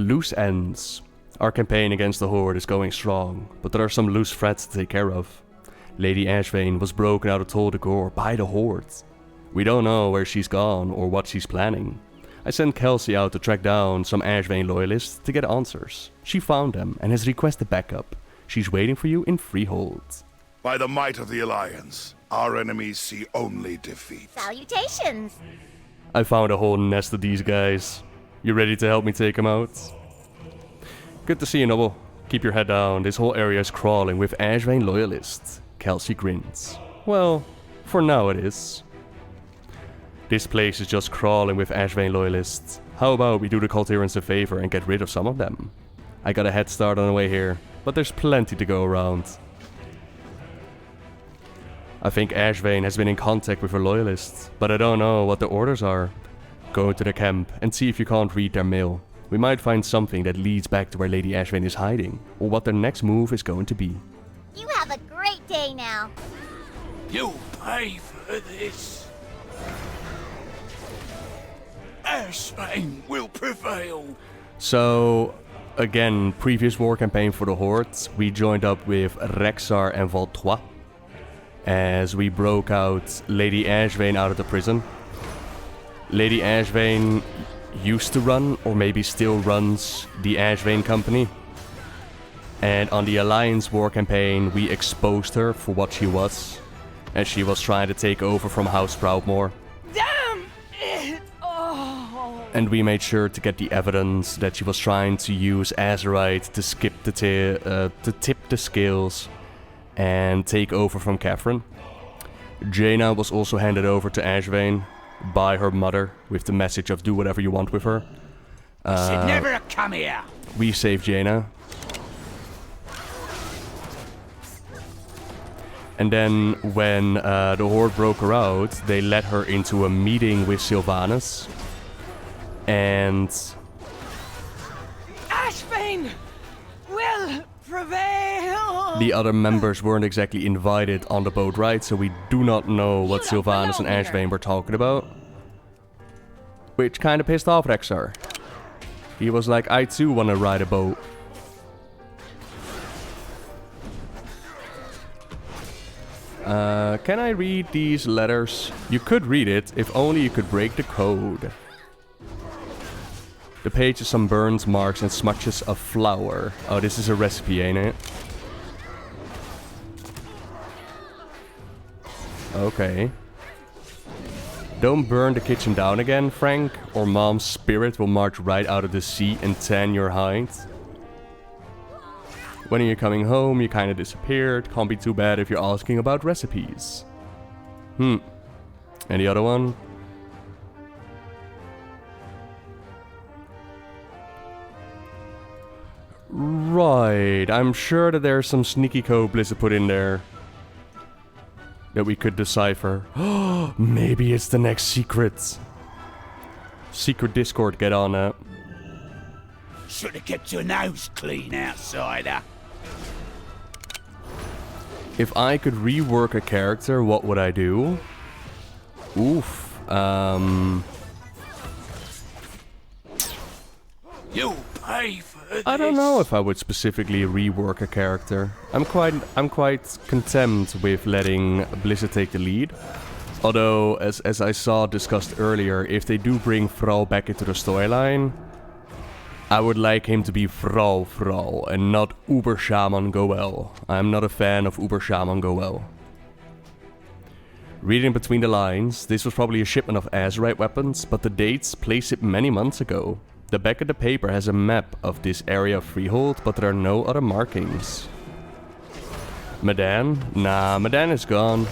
Loose ends. Our campaign against the Horde is going strong, but there are some loose threads to take care of. Lady Ashvane was broken out of Tol Dagor by the Horde. We don't know where she's gone or what she's planning. I sent Kelsey out to track down some Ashvane loyalists to get answers. She found them and has requested backup. She's waiting for you in Freehold. By the might of the Alliance, our enemies see only defeat. Salutations! I found a whole nest of these guys. You ready to help me take them out? Good to see you, Noble. Keep your head down. This whole area is crawling with Ashvane loyalists. Kelsey grins. Well, for now it is. This place is just crawling with Ashvane loyalists. How about we do the Cultirians a favor and get rid of some of them? I got a head start on the way here, but there's plenty to go around. I think Ashvane has been in contact with her loyalists, but I don't know what the orders are. Go into the camp and see if you can't read their mail. We might find something that leads back to where Lady Ashvane is hiding, or what their next move is going to be. You have a great day now. You'll pay for this. Ashvane will prevail. So, again, previous war campaign for the Horde, we joined up with Rexxar and Val'kyr as we broke out Lady Ashvane out of the prison. Lady Ashvane used to run, or maybe still runs, the Ashvane company. And on the Alliance war campaign, we exposed her for what she was, as she was trying to take over from House Proudmoore. Damn it! Oh. And we made sure to get the evidence that she was trying to use Azerite to skip the to tip the scales and take over from Catherine. Jaina was also handed over to Ashvane by her mother with the message of do whatever you want with her. Should never have come here. We saved Jaina. And then when the Horde broke her out, they led her into a meeting with Sylvanas. And Ashvane will prevail! the other members weren't exactly invited on the boat ride, so we do not know what You don't Sylvanas and belong Ashvane here. were talking about. Which kind of pissed off Rexxar. He was like, I too want to ride a boat. Can I read these letters? You could read it, if only you could break the code. The page is some burns, marks, and smudges of flour. Oh, this is a recipe, ain't it? Okay. Don't burn the kitchen down again, Frank, or Mom's spirit will march right out of the sea and tan your hide. When are you coming home? You kinda disappeared. Can't be too bad if you're asking about recipes. And the other one? Right, I'm sure that there's some sneaky code Blizzard put in there that we could decipher. Maybe it's the next secret. Secret Discord, get on that. Should have kept your nose clean, outsider. If I could rework a character, what would I do? Oof. You'll pay for this. I don't know if I would specifically rework a character. I'm quite content with letting Blizzard take the lead. Although, as I saw discussed earlier, if they do bring Thrall back into the storyline, I would like him to be Thrall and not Uber Shaman Goel. I'm not a fan of Uber Shaman Goel. Reading between the lines, this was probably a shipment of Azerite weapons, but the dates place it many months ago. The back of the paper has a map of this area of Freehold, but there are no other markings. Medan? Nah, Medan is gone.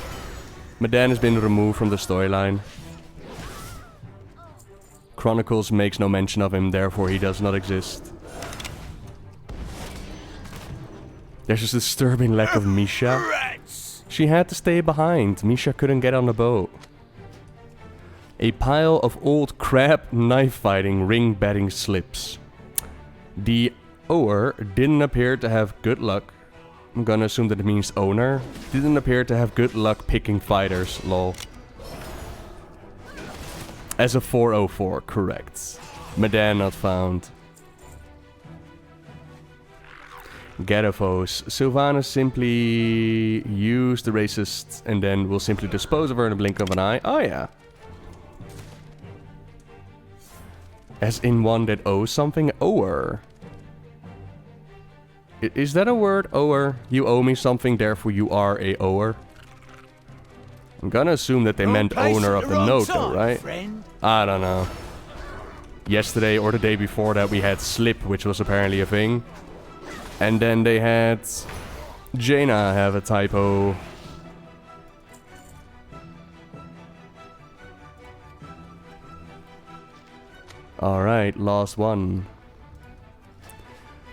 Medan has been removed from the storyline. Chronicles makes no mention of him, therefore he does not exist. There's a disturbing lack of Misha. Rats. She had to stay behind. Misha couldn't get on the boat. A pile of old crab knife fighting ring betting slips. The ower didn't appear to have good luck. I'm gonna assume that it means owner. Didn't appear to have good luck picking fighters, lol. As a 404, correct. Medan not found. Garifos. Sylvanas simply use the racist and then we'll simply dispose of her in a blink of an eye. Oh yeah. As in one that owes something? Ower. Is that a word? Ower? You owe me something, therefore you are a ower? I'm gonna assume that they meant owner of the note though, right? Friend. I don't know. Yesterday or the day before that we had slip, which was apparently a thing. And then they had Jaina have a typo. Alright, last one.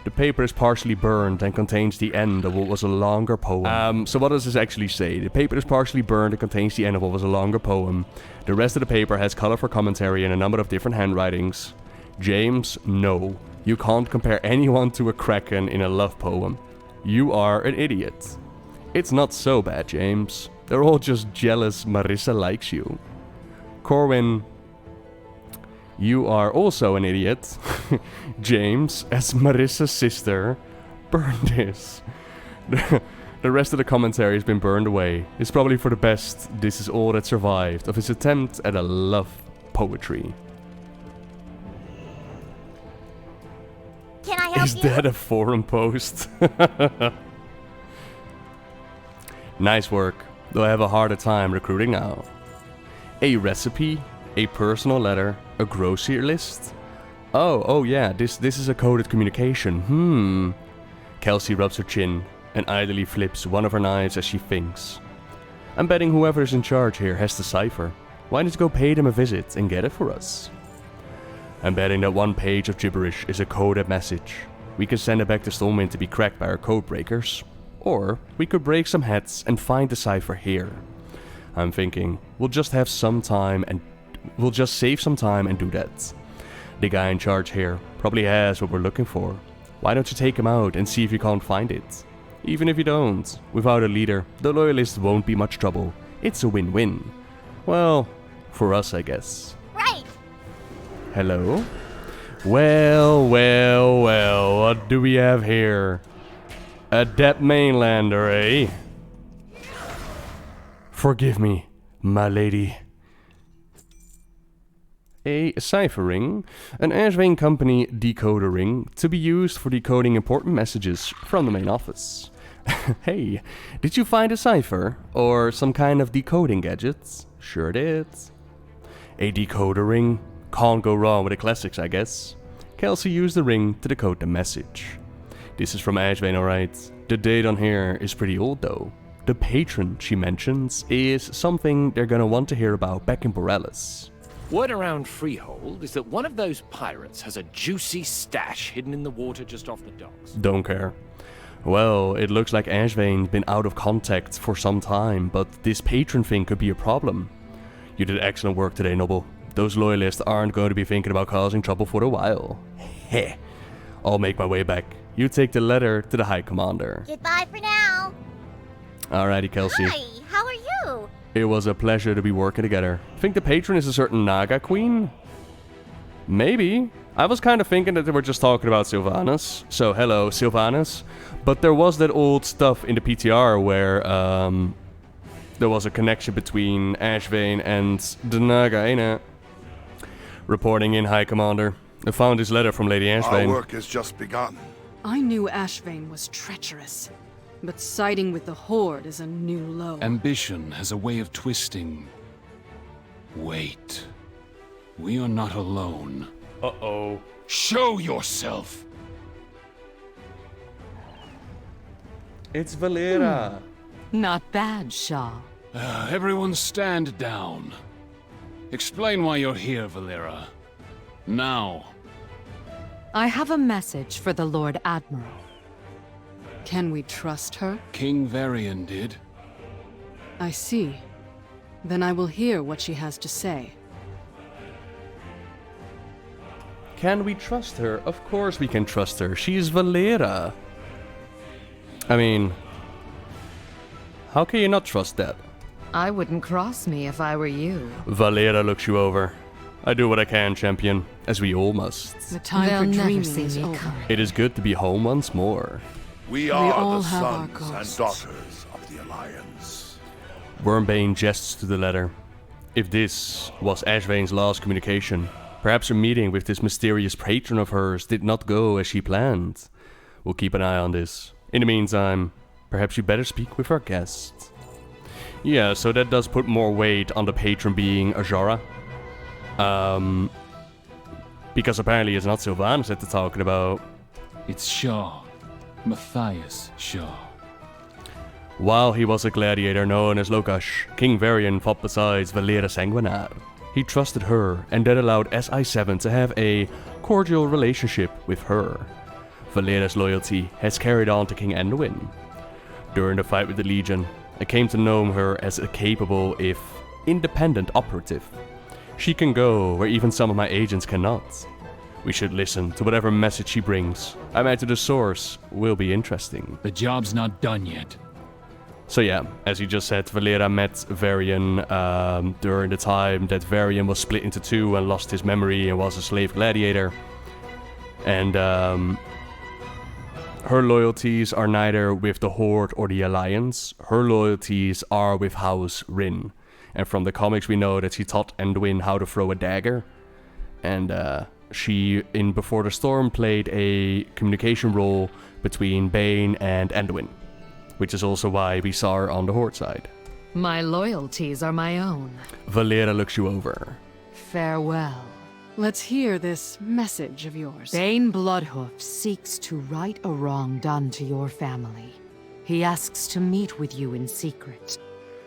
The paper is partially burned and contains the end of what was a longer poem. So what does this actually say? The paper is partially burned and contains the end of what was a longer poem. The rest of the paper has colorful commentary and a number of different handwritings. James, no. You can't compare anyone to a kraken in a love poem. You are an idiot. It's not so bad, James. They're all just jealous Marissa likes you. Corwin, you are also an idiot. James, as Marissa's sister, burn this. The rest of the commentary has been burned away. It's probably for the best. This is all that survived of his attempt at a love poetry. Can I help Is you? that a forum post? Nice work, though I have a harder time recruiting now. A recipe, a personal letter, a grocery list. Oh yeah, this is a coded communication. Kelsey rubs her chin and idly flips one of her knives as she thinks. I'm betting whoever is in charge here has the cipher. Why not go pay them a visit and get it for us? I'm betting that one page of gibberish is a coded message. We can send it back to Stormwind to be cracked by our code breakers. Or we could break some heads and find the cipher here. I'm thinking we'll just save some time and do that. The guy in charge here probably has what we're looking for. Why don't you take him out and see if you can't find it? Even if you don't, without a leader, the loyalists won't be much trouble. It's a win-win. Well, for us, I guess. Right. Hello? Well, what do we have here? Adept Mainlander, eh? Forgive me, my lady. A cipher ring, an Ashvane company decoder ring to be used for decoding important messages from the main office. Hey, did you find a cipher? Or some kind of decoding gadgets? Sure did. A decoder ring? Can't go wrong with the classics, I guess. Kelsey used the ring to decode the message. This is from Ashvane, alright. The date on here is pretty old though. The patron she mentions is something they're gonna want to hear about back in Borealis. Word around Freehold is that one of those pirates has a juicy stash hidden in the water just off the docks. Don't care. Well, it looks like Ashvane's been out of contact for some time, but this patron thing could be a problem. You did excellent work today, Noble. Those loyalists aren't going to be thinking about causing trouble for a while. Heh. I'll make my way back. You take the letter to the High Commander. Goodbye for now. Alrighty, Kelsey. Hi, how are you? It was a pleasure to be working together. Think the patron is a certain Naga queen? Maybe. I was kind of thinking that they were just talking about Sylvanas. So, hello, Sylvanas. But there was that old stuff in the PTR where there was a connection between Ashvane and the Naga, ain't it? Reporting in, High Commander. I found this letter from Lady Ashvane. Our work has just begun. I knew Ashvane was treacherous, but siding with the Horde is a new low. Ambition has a way of twisting. Wait. We are not alone. Uh-oh. Show yourself! It's Valeera. Not bad, Shah. Everyone stand down. Explain why you're here, Valeera. Now. I have a message for the Lord Admiral. Can we trust her? King Varian did. I see. Then I will hear what she has to say. Can we trust her? Of course we can trust her. She's Valeera. I mean, how can you not trust that? I wouldn't cross me if I were you. Valeera looks you over. I do what I can, champion, as we all must. The time They'll for never dreaming see is me over. come. It is good to be home once more. We all are the have our sons and ghosts. daughters of the Alliance. Wormbane gests to the letter. If this was Ashvane's last communication, perhaps her meeting with this mysterious patron of hers did not go as she planned. We'll keep an eye on this. In the meantime, perhaps you better speak with our guest. Yeah, so that does put more weight on the patron being Azara. Because apparently it's not Sylvanas that they're talking about. It's Shaw. Matthias Shaw. While he was a gladiator known as Lokash, King Varian fought beside Valeera Sanguinar. He trusted her, and that allowed SI7 to have a cordial relationship with her. Valeera's loyalty has carried on to King Anduin. During the fight with the Legion, I came to know her as a capable, if independent operative. She can go where even some of my agents cannot. We should listen to whatever message she brings. I imagine the source will be interesting. The job's not done yet. So yeah, as you just said, Valeera met Varian during the time that Varian was split into two and lost his memory and was a slave gladiator. And her loyalties are neither with the Horde or the Alliance. Her loyalties are with House Rin. And from the comics we know that she taught Anduin how to throw a dagger. And she, in Before the Storm, played a communication role between Bane and Anduin. Which is also why we saw her on the Horde side. My loyalties are my own. Valeera looks you over. Farewell. Let's hear this message of yours. Bane Bloodhoof seeks to right a wrong done to your family. He asks to meet with you in secret,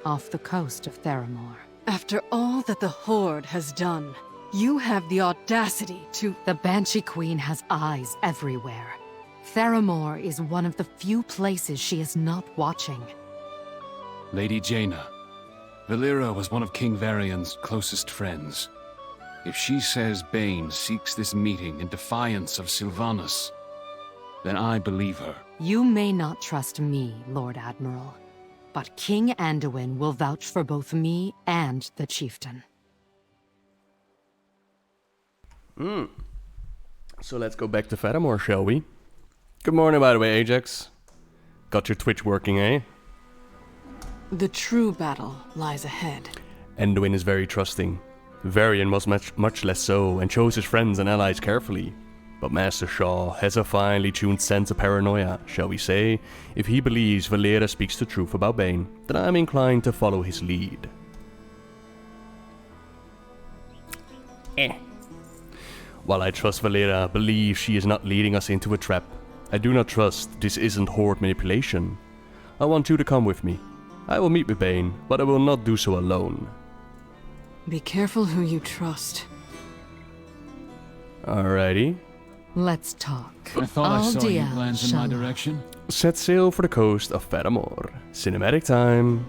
off the coast of Theramore. After all that the Horde has done, you have the audacity to... The Banshee Queen has eyes everywhere. Theramore is one of the few places she is not watching. Lady Jaina, Valeera was one of King Varian's closest friends. If she says Bane seeks this meeting in defiance of Sylvanas, then I believe her. You may not trust me, Lord Admiral, but King Anduin will vouch for both me and the chieftain. So let's go back to Theramore, shall we? Good morning, by the way, Ajax. Got your Twitch working, eh? The true battle lies ahead. Anduin is very trusting. Varian was much less so, and chose his friends and allies carefully. But Master Shaw has a finely tuned sense of paranoia, shall we say. If he believes Valeera speaks the truth about Bane, then I'm inclined to follow his lead. While I trust Valeera, believe she is not leading us into a trap, I do not trust this isn't Horde manipulation. I want you to come with me. I will meet with Bane, but I will not do so alone. Be careful who you trust. Alrighty. Let's talk. I thought I saw you Aldia glance in my Shalom. direction. Set sail for the coast of Theramore. Cinematic time.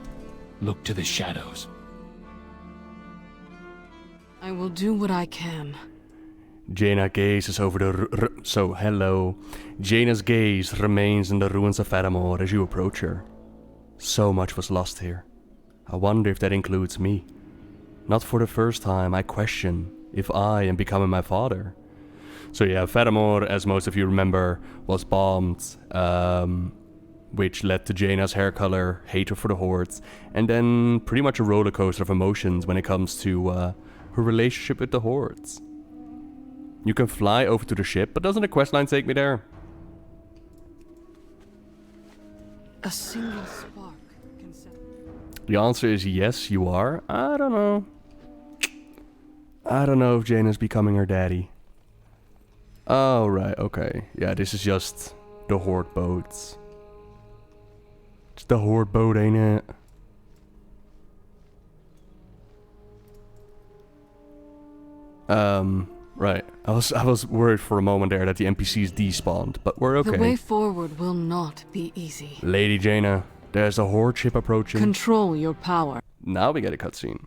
Look to the shadows. I will do what I can. Jaina gazes over the hello. Jaina's gaze remains in the ruins of Theramore as you approach her. So much was lost here. I wonder if that includes me. Not for the first time, I question if I am becoming my father. So yeah, Theramore, as most of you remember, was bombed, which led to Jaina's hair color, hatred for the Hordes, and then pretty much a roller coaster of emotions when it comes to her relationship with the Hordes. You can fly over to the ship, but doesn't the questline take me there? A single spark can set... The answer is yes, you are. I don't know. I don't know if Jaina's becoming her daddy. Oh, right, okay. Yeah, this is just the Horde boats. It's the Horde boat, ain't it? Right. I was worried for a moment there that the NPCs despawned, but we're okay. The way forward will not be easy. Lady Jaina, there's a Horde ship approaching. Control your power. Now we get a cutscene.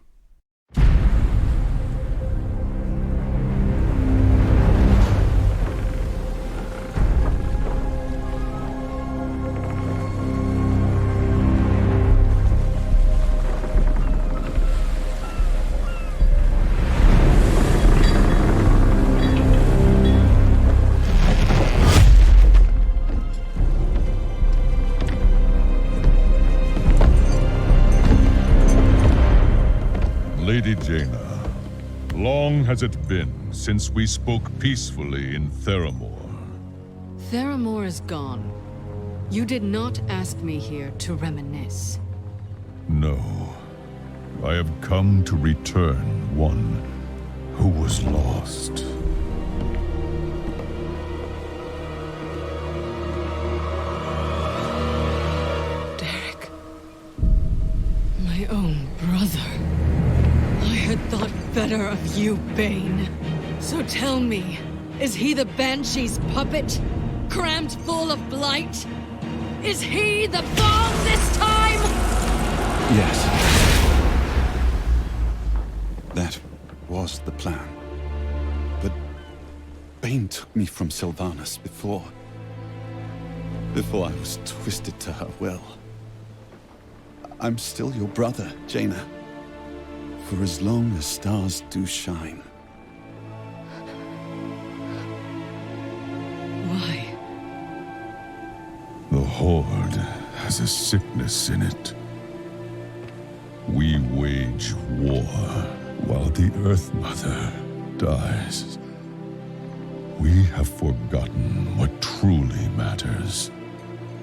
Jaina. Long has it been since we spoke peacefully in Theramore. Theramore is gone. You did not ask me here to reminisce. No. I have come to return one who was lost. Derek. My own brother. I had thought better of you, Bane. So tell me, is he the Banshee's puppet? Crammed full of blight? Is he the bomb this time? Yes. That was the plan. But Bane took me from Sylvanas before I was twisted to her will. I'm still your brother, Jaina. For as long as stars do shine. Why? The Horde has a sickness in it. We wage war while the Earth Mother dies. We have forgotten what truly matters,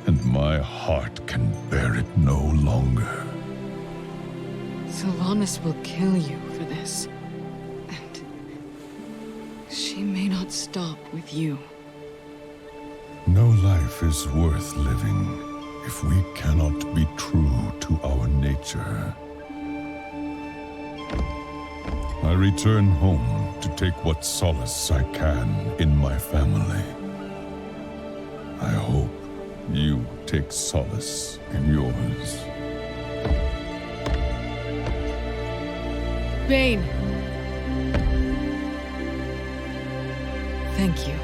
and my heart can bear it no longer. Sylvanas will kill you for this. And she may not stop with you. No life is worth living if we cannot be true to our nature. I return home to take what solace I can in my family. I hope you take solace in yours. Bane! Thank you.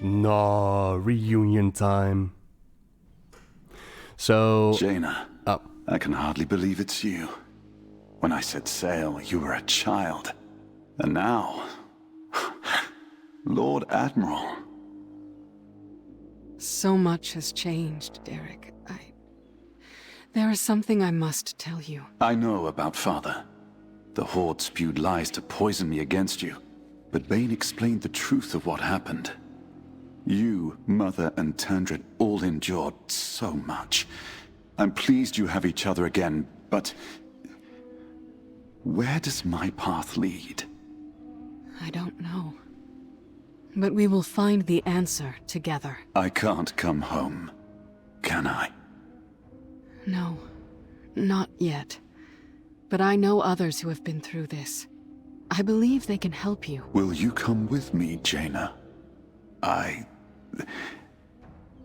No, reunion time. So... Jaina. Oh. I can hardly believe it's you. When I said sail, you were a child. And now... Lord Admiral. So much has changed, Derek. There is something I must tell you. I know about Father. The Horde spewed lies to poison me against you. But Bane explained the truth of what happened. You, Mother, and Tandred all endured so much. I'm pleased you have each other again, but... where does my path lead? I don't know. But we will find the answer together. I can't come home, can I? No, not yet. But I know others who have been through this. I believe they can help you. Will you come with me, Jaina? I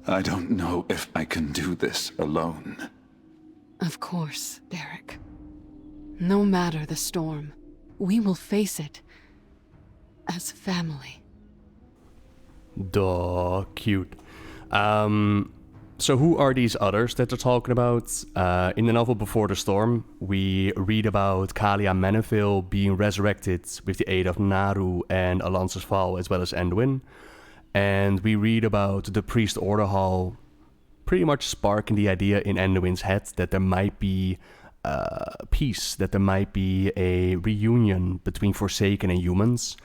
don't know if I can do this alone. Of course, Derek. No matter the storm, we will face it as family. Duh, cute. So who are these others that they're talking about? In the novel Before the Storm, we read about Kalia Meneville being resurrected with the aid of Naru and Alonce's Val as well as Anduin. And we read about the Priest Order Hall pretty much sparking the idea in Anduin's head that there might be peace, that there might be a reunion between Forsaken and humans.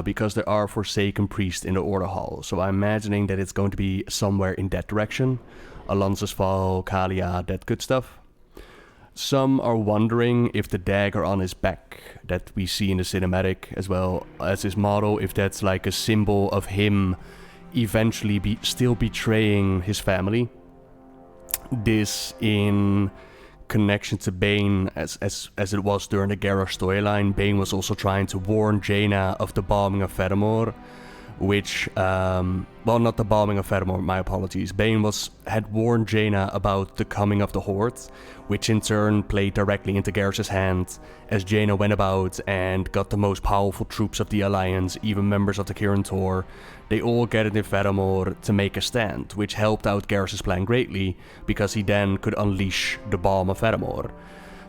Because there are Forsaken priests in the Order Hall. So I'm imagining that it's going to be somewhere in that direction. Alonce's Val, Kalia, that good stuff. Some are wondering if the dagger on his back that we see in the cinematic as well as his motto, if that's like a symbol of him eventually still betraying his family. This in connection to Bane, as it was during the Garrosh storyline. Bane was also trying to warn Jaina of the bombing of Theramore, which, well, not the bombing of Theramore, my apologies. Bane had warned Jaina about the coming of the Horde, which in turn played directly into Garrosh's hand as Jaina went about and got the most powerful troops of the Alliance, even members of the Kirin Tor. They all gathered in Theramore to make a stand, which helped out Garrosh's plan greatly, because he then could unleash the bomb of Theramore.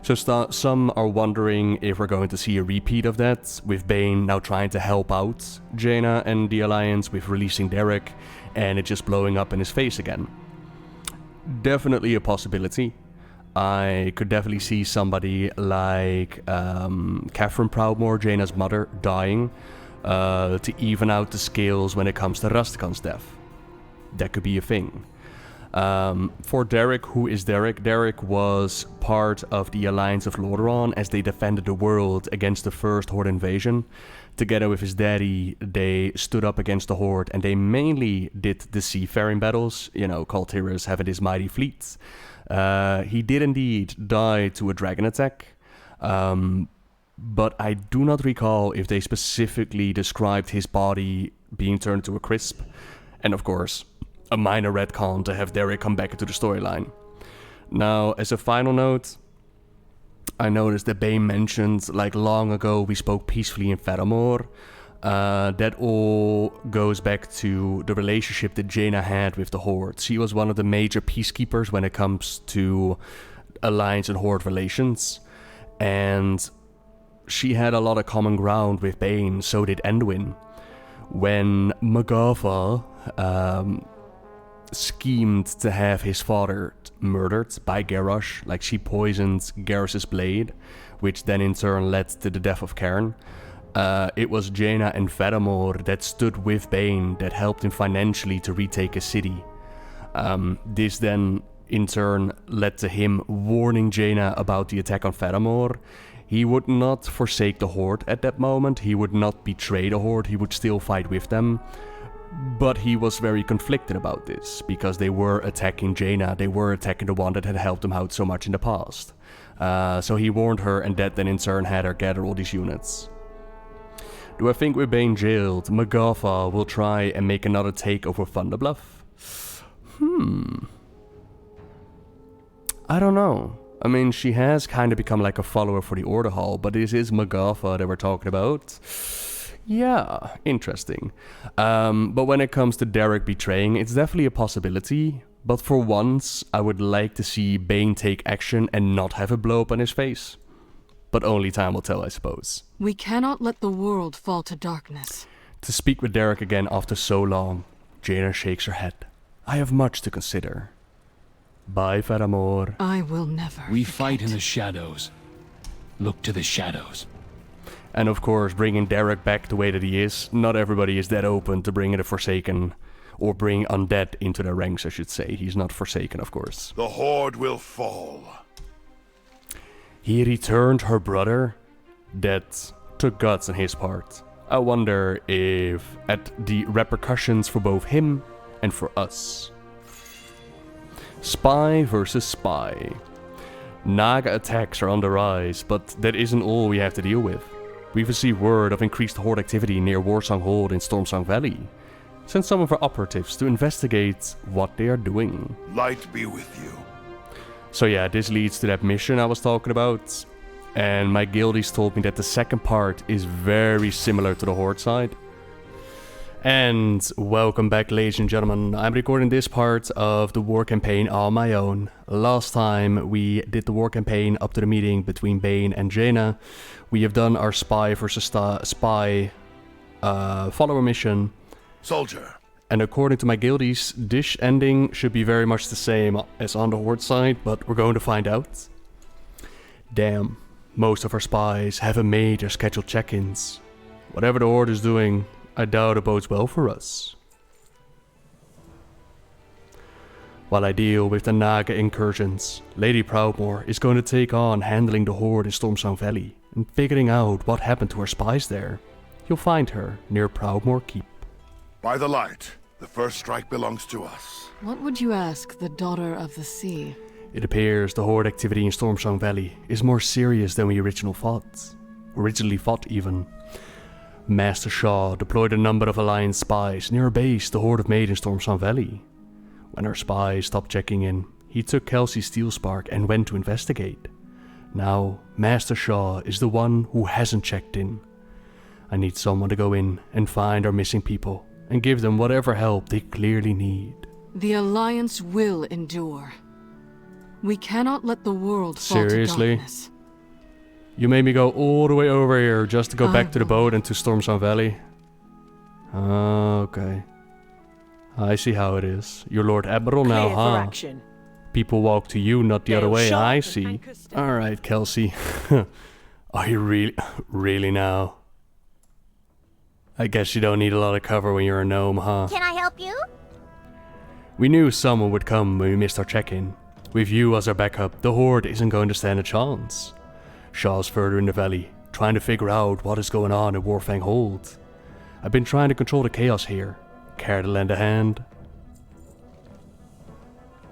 So some are wondering if we're going to see a repeat of that, with Bane now trying to help out Jaina and the Alliance with releasing Derek, and it just blowing up in his face again. Definitely a possibility. I could definitely see somebody like Catherine Proudmoore, Jaina's mother, dying to even out the scales when it comes to Rastikan's death. That could be a thing. For Derek, who is Derek? Derek was part of the Alliance of Lordaeron as they defended the world against the first Horde invasion. Together with his daddy, they stood up against the Horde, and they mainly did the seafaring battles, Kul Tiras having his mighty fleets. He did indeed die to a dragon attack, but I do not recall if they specifically described his body being turned to a crisp. And of course, a minor retcon to have Derek come back into the storyline. Now, as a final note, I noticed that Bane mentioned, like long ago we spoke peacefully in Theramore. That all goes back to the relationship that Jaina had with the Horde. She was one of the major peacekeepers when it comes to Alliance and Horde relations. And she had a lot of common ground with Bane, so did Anduin. When Magatha schemed to have his father murdered by Garrosh, like she poisoned Garrosh's blade, which then in turn led to the death of Cairn. It was Jaina and Theramore that stood with Bane that helped him financially to retake a city. This then in turn led to him warning Jaina about the attack on Theramore. He would not forsake the Horde at that moment, he would not betray the Horde, he would still fight with them. But he was very conflicted about this, because they were attacking Jaina, they were attacking the one that had helped him out so much in the past. So he warned her, and that then in turn had her gather all these units. Do I think with Bane jailed, Magatha will try and make another take over Thunderbluff? I don't know. I mean, she has kind of become like a follower for the Order Hall, but this is Magatha that we're talking about. Yeah, interesting. But when it comes to Derek betraying, it's definitely a possibility. But for once, I would like to see Bane take action and not have a blow up on his face. But only time will tell, I suppose. We cannot let the world fall to darkness. To speak with Derek again after so long, Jaina shakes her head. I have much to consider. Bye, Theramore. I will never We forget. fight in the shadows. Look to the shadows. And of course, bringing Derek back the way that he is, not everybody is that open to bringing the Forsaken, or bring undead into their ranks, I should say. He's not Forsaken, of course. The Horde will fall. He returned her brother? That took guts on his part. I wonder if at the repercussions for both him and for us. Spy versus spy. Naga attacks are on the rise, but that isn't all we have to deal with. We've received word of increased Horde activity near Warsong Hold in Stormsong Valley. Send some of our operatives to investigate what they are doing. Light be with you. So yeah, this leads to that mission I was talking about. And my guildies told me that the second part is very similar to the Horde side. And welcome back, ladies and gentlemen. I'm recording this part of the war campaign on my own. Last time we did the war campaign up to the meeting between Bane and Jaina. We have done our spy versus spy follower mission. Soldier. And according to my guildies, this ending should be very much the same as on the Horde side, but we're going to find out. Damn, most of our spies haven't made their scheduled check-ins. Whatever the Horde is doing, I doubt it bodes well for us. While I deal with the Naga incursions, Lady Proudmoore is going to take on handling the Horde in Stormsong Valley and figuring out what happened to her spies there. You'll find her near Proudmoore Keep. By the light, the first strike belongs to us. What would you ask the Daughter of the Sea? It appears the Horde activity in Stormsong Valley is more serious than we originally thought even. Master Shaw deployed a number of Alliance spies near a base the Horde have made in Stormsong Valley. When our spies stopped checking in, he took Kelsey's steel spark and went to investigate. Now, Master Shaw is the one who hasn't checked in. I need someone to go in and find our missing people and give them whatever help they clearly need. The Alliance will endure. We cannot let the world fall Seriously? to darkness. You made me go all the way over here just to go I back to the will. boat and to Stormstone Valley. Okay. I see how it is. You're Lord Admiral now, Clear for huh? action. People walk to you, not the other Gale way, shot I and see. anchor step. Alright, Kelsey. Are you really now? I guess you don't need a lot of cover when you're a gnome, huh? Can I help you? We knew someone would come when we missed our check-in. With you as our backup, the Horde isn't going to stand a chance. Shaw's further in the valley, trying to figure out what is going on in Warfang Hold. I've been trying to control the chaos here. Care to lend a hand?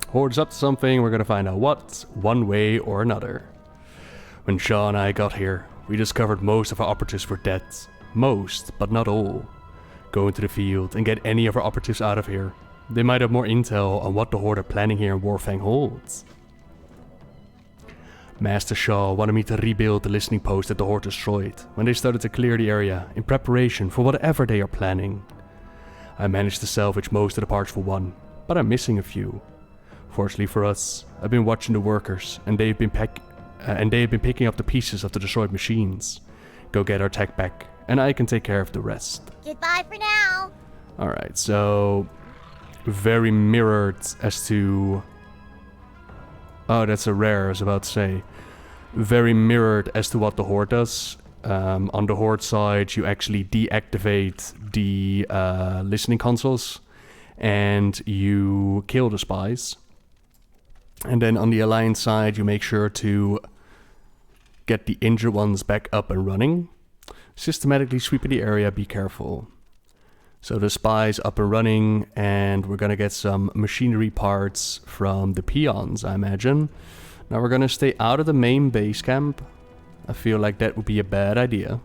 Horde's up to something, we're gonna find out what, one way or another. When Shaw and I got here, we discovered most of our operatives were dead. Most, but not all. Go into the field and get any of our operatives out of here. They might have more intel on what the Horde are planning here in Warfang Hold. Master Shaw wanted me to rebuild the listening post that the Horde destroyed when they started to clear the area in preparation for whatever they are planning. I managed to salvage most of the parts for one, but I'm missing a few. Fortunately for us, I've been watching the workers and they've been picking up the pieces of the destroyed machines. Go get our tech back and I can take care of the rest. Goodbye for now. Alright, so very mirrored as to... Oh, that's a rare, I was about to say. Very mirrored as to what the Horde does. On the Horde side, you actually deactivate the listening consoles and you kill the spies. And then on the Alliance side, you make sure to get the injured ones back up and running. Systematically sweeping the area, be careful. So the spies up and running, and we're gonna get some machinery parts from the peons, I imagine. Now we're gonna stay out of the main base camp. I feel like that would be a bad idea.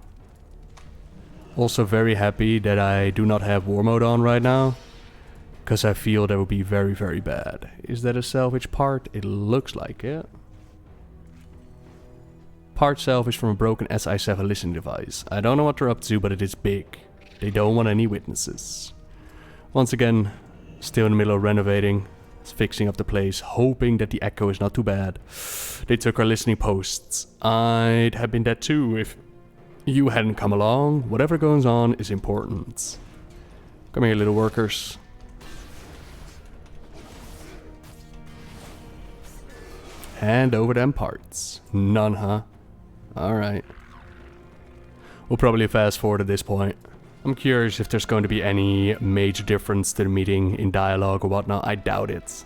Also very happy that I do not have war mode on right now, because I feel that would be very, very bad. Is that a salvage part? It looks like it. Part salvage from a broken SI-7 listening device. I don't know what they're up to, but it is big. They don't want any witnesses. Once again, still in the middle of renovating, fixing up the place, hoping that the echo is not too bad. They took our listening posts. I'd have been dead too if you hadn't come along. Whatever goes on is important. Come here, little workers. Hand over them parts. None, huh? Alright. We'll probably fast forward at this point. I'm curious if there's going to be any major difference to the meeting in dialogue or whatnot. I doubt it.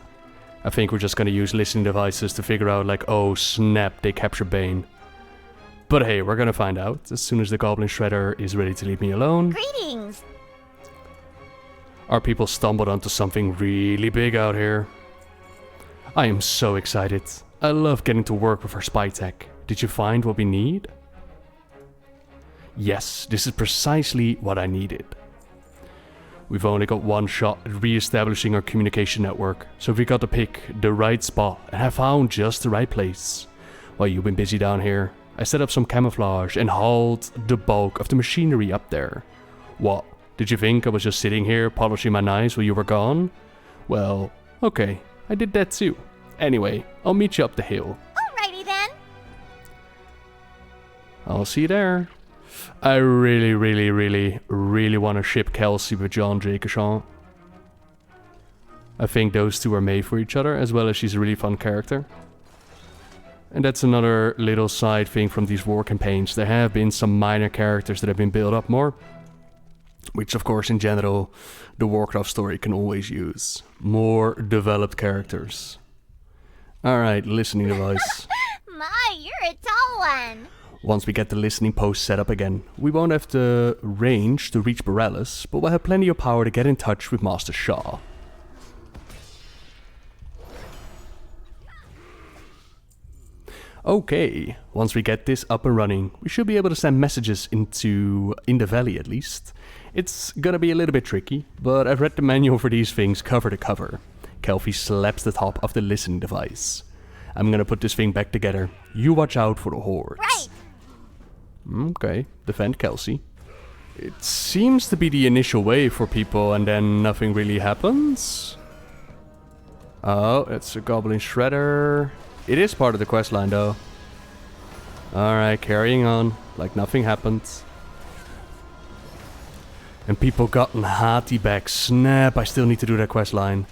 I think we're just going to use listening devices to figure out like, oh snap, they capture Bane. But hey, we're going to find out as soon as the Goblin Shredder is ready to leave me alone. Greetings. Our people stumbled onto something really big out here. I am so excited. I love getting to work with our spy tech. Did you find what we need? Yes, this is precisely what I needed. We've only got one shot at re-establishing our communication network, so we got to pick the right spot and have found just the right place. While you've been busy down here, I set up some camouflage and hauled the bulk of the machinery up there. What? Did you think I was just sitting here polishing my knives while you were gone? Well, okay, I did that too. Anyway, I'll meet you up the hill. Alrighty then. I'll see you there. I really want to ship Kelsey with John Jacobson. I think those two are made for each other, as well as she's a really fun character. And that's another little side thing from these war campaigns. There have been some minor characters that have been built up more. Which, of course, in general, the Warcraft story can always use. More developed characters. Alright, listening device. My, you're a tall one. Once we get the listening post set up again, we won't have the range to reach Borellis, but we'll have plenty of power to get in touch with Master Shaw. Okay, once we get this up and running, we should be able to send messages in the valley at least. It's gonna be a little bit tricky, but I've read the manual for these things cover to cover. Kelfie slaps the top of the listening device. I'm gonna put this thing back together. You watch out for the hordes. Right. Okay, defend Kelsey. It seems to be the initial wave for people and then nothing really happens. Oh, it's a Goblin Shredder. It is part of the questline though. Alright, carrying on, like nothing happened. And people gotten Hati back. Snap, I still need to do that questline.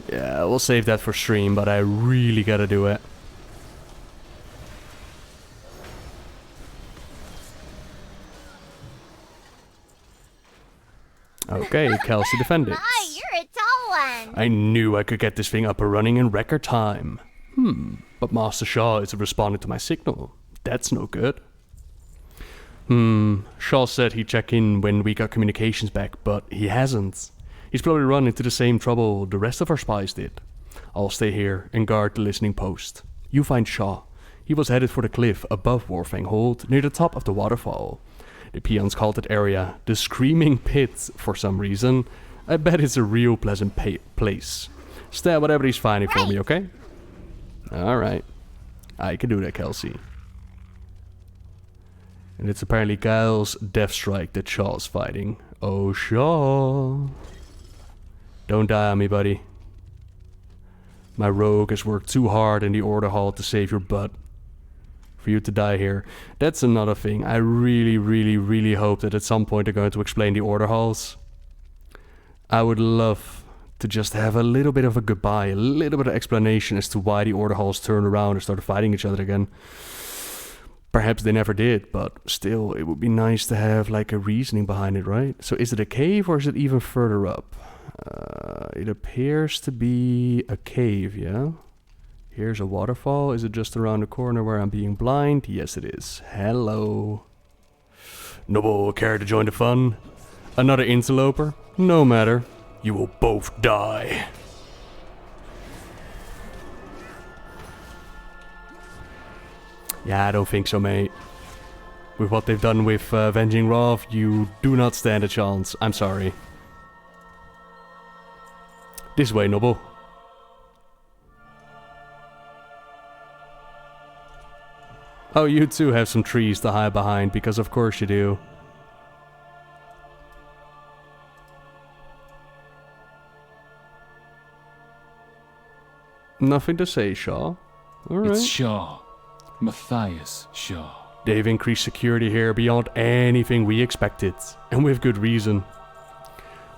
Yeah, we'll save that for stream, but I really gotta do it. Okay, Kelsey defended. My, you're a tall one. I knew I could get this thing up and running in record time. But Master Shaw isn't responding to my signal. That's no good. Shaw said he'd check in when we got communications back, but he hasn't. He's probably run into the same trouble the rest of our spies did. I'll stay here and guard the listening post. You find Shaw. He was headed for the cliff above Warfang Hold, near the top of the waterfall. The peons called that area the Screaming Pit for some reason. I bet it's a real pleasant place. Stab whatever he's finding for me, okay? Alright. I can do that, Kelsey. And it's apparently Gael's death strike that Shaw's fighting. Oh, Shaw. Don't die on me, buddy. My rogue has worked too hard in the Order Hall to save your butt. For you to die here. That's another thing. I really, really, really hope that at some point they're going to explain the Order Halls. I would love to just have a little bit of a goodbye, a little bit of explanation as to why the Order Halls turned around and started fighting each other again. Perhaps they never did, but still, it would be nice to have like a reasoning behind it, right? So is it a cave or is it even further up? It appears to be a cave, yeah? Here's a waterfall. Is it just around the corner where I'm being blind? Yes, it is. Hello. Noble, care to join the fun? Another interloper? No matter. You will both die. Yeah, I don't think so, mate. With what they've done with Avenging Wrath, you do not stand a chance. I'm sorry. This way, Noble. Oh, you too have some trees to hide behind, because of course you do. Nothing to say, Shaw. Alright. It's Shaw. Matthias Shaw. They've increased security here beyond anything we expected, and with good reason.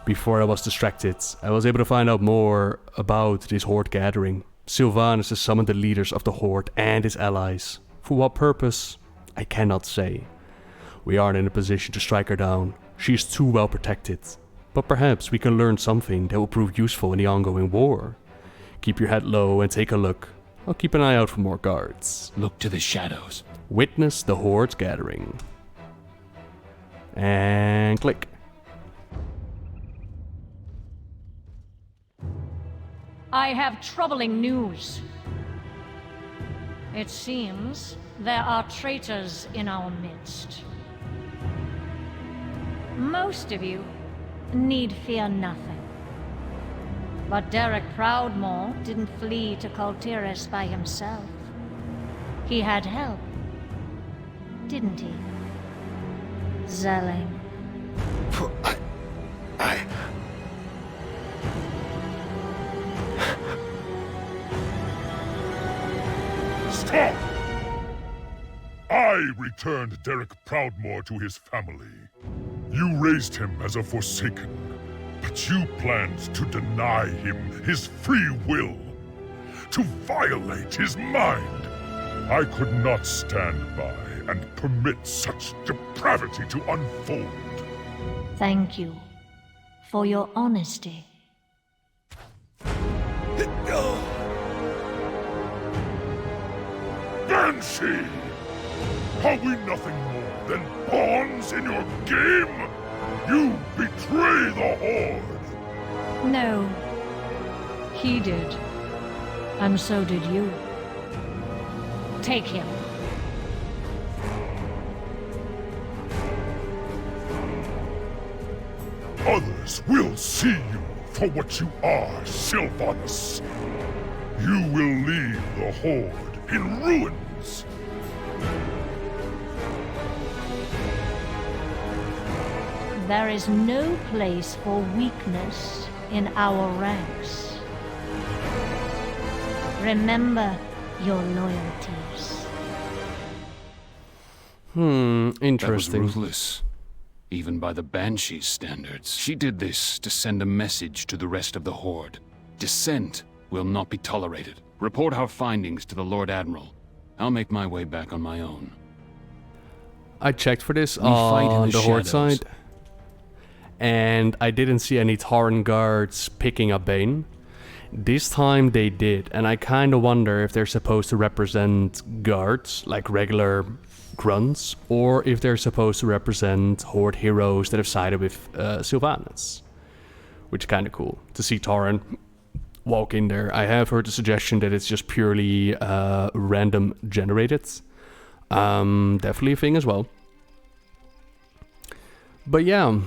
Before I was distracted, I was able to find out more about this Horde gathering. Sylvanas has summoned the leaders of the Horde and his allies. For what purpose? I cannot say. We aren't in a position to strike her down. She is too well protected. But perhaps we can learn something that will prove useful in the ongoing war. Keep your head low and take a look. I'll keep an eye out for more guards. Look to the shadows. Witness the Horde's gathering. And click. I have troubling news. It seems there are traitors in our midst. Most of you need fear nothing. But Derek Proudmoore didn't flee to Kultiris by himself. He had help, didn't he? Zelling. Stop! I returned Derek Proudmoore to his family. You raised him as a Forsaken, but you planned to deny him his free will, to violate his mind. I could not stand by and permit such depravity to unfold. Thank you for your honesty. Banshee! Are we nothing more than pawns in your game? You betray the Horde! No. He did. And so did you. Take him. Others will see you for what you are, Sylvanas. You will leave the Horde in ruins. There is no place for weakness in our ranks. Remember, your loyalties. That Interesting. was ruthless. Even by the Banshee's standards. She did this to send a message to the rest of the Horde. Dissent will not be tolerated. Report our findings to the Lord Admiral. I'll make my way back on my own. I checked for this fight in on the the Horde shadows. side, and I didn't see any Tauren guards picking up Bane. This time they did, and I kind of wonder if they're supposed to represent guards, like regular grunts, or if they're supposed to represent Horde heroes that have sided with Sylvanas. Which is kind of cool, to see Tauren walk in there. I have heard the suggestion that it's just purely random generated. Definitely a thing as well. But yeah,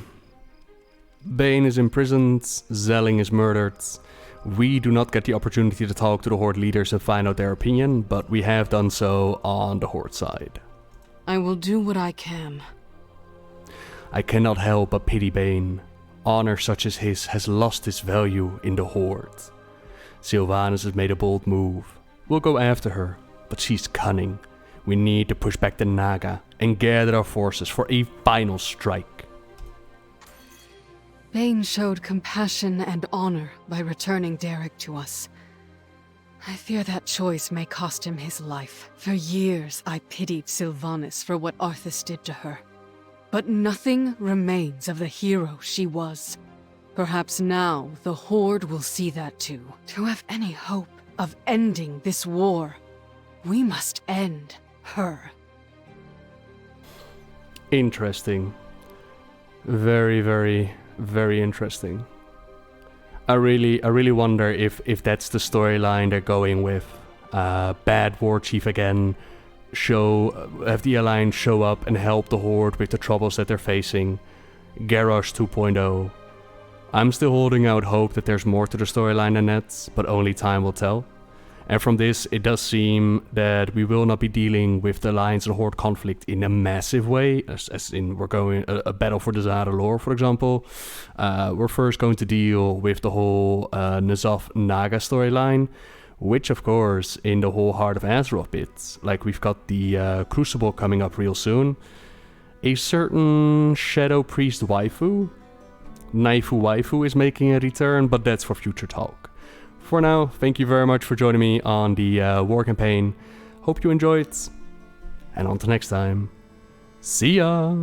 Bane is imprisoned, Zelling is murdered. We do not get the opportunity to talk to the Horde leaders and find out their opinion, but we have done so on the Horde side. I will do what I can. I cannot help but pity Bane. Honor such as his has lost its value in the Horde. Sylvanas has made a bold move. We'll go after her, but she's cunning. We need to push back the Naga and gather our forces for a final strike. Bane showed compassion and honor by returning Derek to us. I fear that choice may cost him his life. For years, I pitied Sylvanas for what Arthas did to her. But nothing remains of the hero she was. Perhaps now the Horde will see that too. To have any hope of ending this war, we must end her. Interesting. Very, very, very interesting. I really wonder if that's the storyline they're going with. Bad Warchief again. Have the Alliance show up and help the Horde with the troubles that they're facing. Garrosh 2.0. I'm still holding out hope that there's more to the storyline than that, but only time will tell. And from this, it does seem that we will not be dealing with the Alliance and Horde conflict in a massive way, as in we're going a battle for Dazar'Alor, for example. We're first going to deal with the whole N'Zoth Naga storyline, which of course in the whole Heart of Azeroth bit, like we've got the Crucible coming up real soon. A certain Shadow Priest waifu, Naifu waifu, is making a return, but that's for future talk. For now, thank you very much for joining me on the war campaign. Hope you enjoyed, and until next time, see ya!